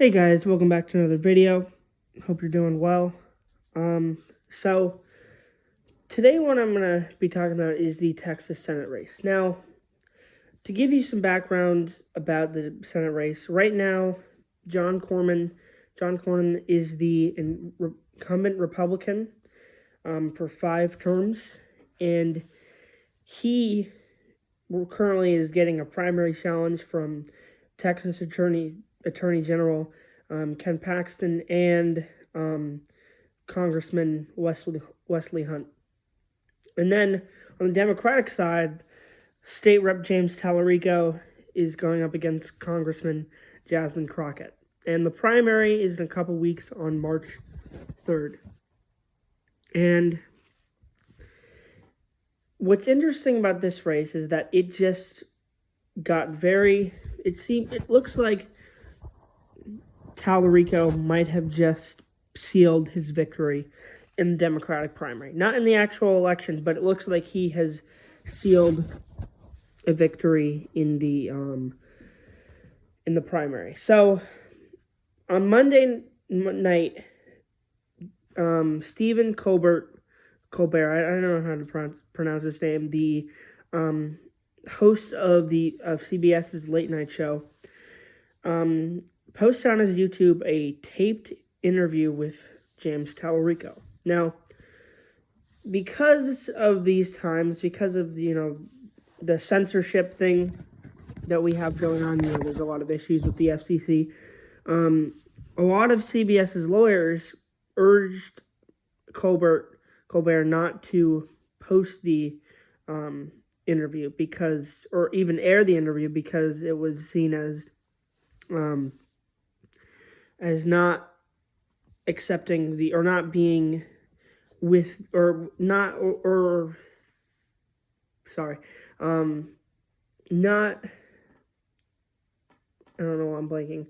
Hey guys, welcome back to another video. Hope you're doing well. So today what I'm going to be talking about is the Texas Senate race. Now, to give you some background about the Senate race, right now, John Cornyn is the incumbent Republican for 5 terms, and he currently is getting a primary challenge from Texas Attorney General Ken Paxton and Congressman Wesley Hunt. And then on the Democratic side, State Rep James Talerico is going up against Congressman Jasmine Crockett. And the primary is in a couple weeks on March 3rd. And what's interesting about this race is that it just got it looks like Talerico might have just sealed his victory in the Democratic primary. Not in the actual election, but it looks like he has sealed a victory in the primary. So on Monday night, Stephen Colbert, I don't know how to pronounce his name, the host of CBS's late night show, posted on his YouTube a taped interview with James Talerico. Now, because of these times, because of the censorship thing that we have going on, there's a lot of issues with the FCC. A lot of CBS's lawyers urged Colbert not to post the interview or even air the interview because it was seen as not accepting not being with not sorry not I don't know, I'm blanking,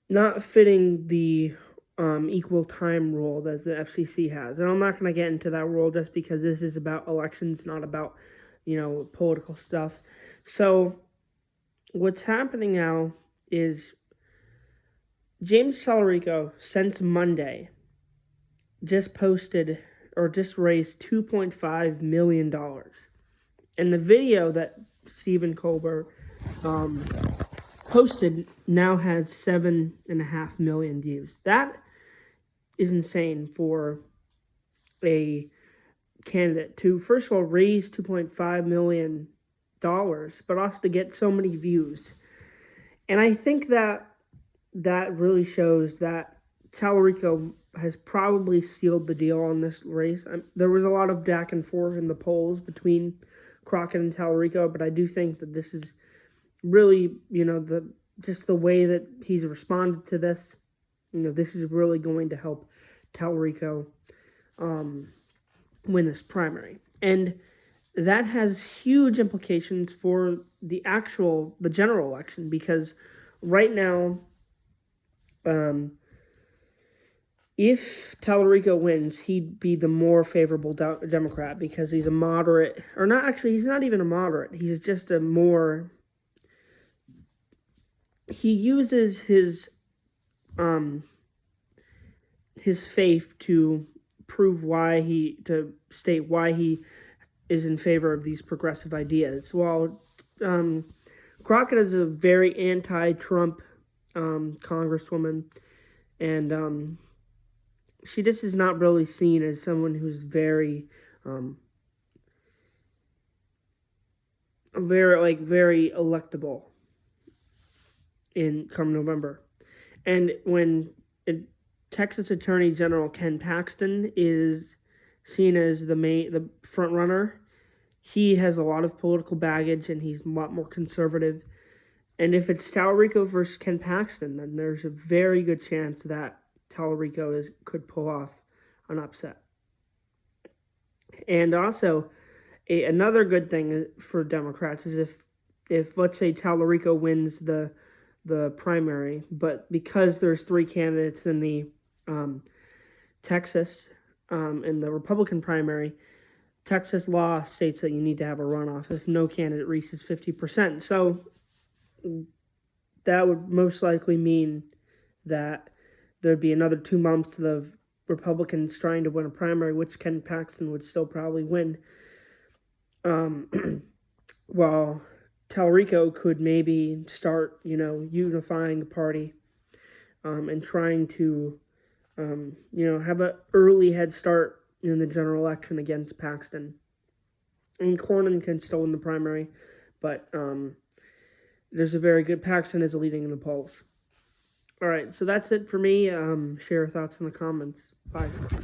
not fitting the equal time rule that the FCC has. And I'm not going to get into that rule just because this is about elections, not about political stuff. So what's happening now is James Talerico, since Monday, just raised $2.5 million. And the video that Stephen Colbert posted now has 7.5 million views. That is insane for a candidate to, first of all, raise $2.5 million, but also to get so many views. And I think that really shows that Talerico has probably sealed the deal on this race. There was a lot of back and forth in the polls between Crockett and Talerico, but I do think that this is really, just the way that he's responded to this. This is really going to help Talerico win this primary. And that has huge implications for the general election, because right now, if Talerico wins, he'd be the more favorable Democrat because he's a moderate, he's not even a moderate. He's just he uses his faith to state why he is in favor of these progressive ideas. While Crockett is a very anti-Trump congresswoman, and she just is not really seen as someone who's very electable come November. And when Texas Attorney General Ken Paxton is seen as the front runner, he has a lot of political baggage and he's a lot more conservative. And if it's Talerico versus Ken Paxton, then there's a very good chance that Talerico could pull off an upset. And also, another good thing for Democrats is if let's say Talerico wins the primary, but because there's 3 candidates in the Texas in the Republican primary, Texas law states that you need to have a runoff if no candidate reaches 50%. So that would most likely mean that there'd be another 2 months of Republicans trying to win a primary, which Ken Paxton would still probably win. While Talerico could maybe start, unifying the party and trying to, have an early head start in the general election against Paxton. And Cornyn can still win the primary, but there's a very good Paxton is leading in the polls. All right, so that's it for me. Share your thoughts in the comments. Bye.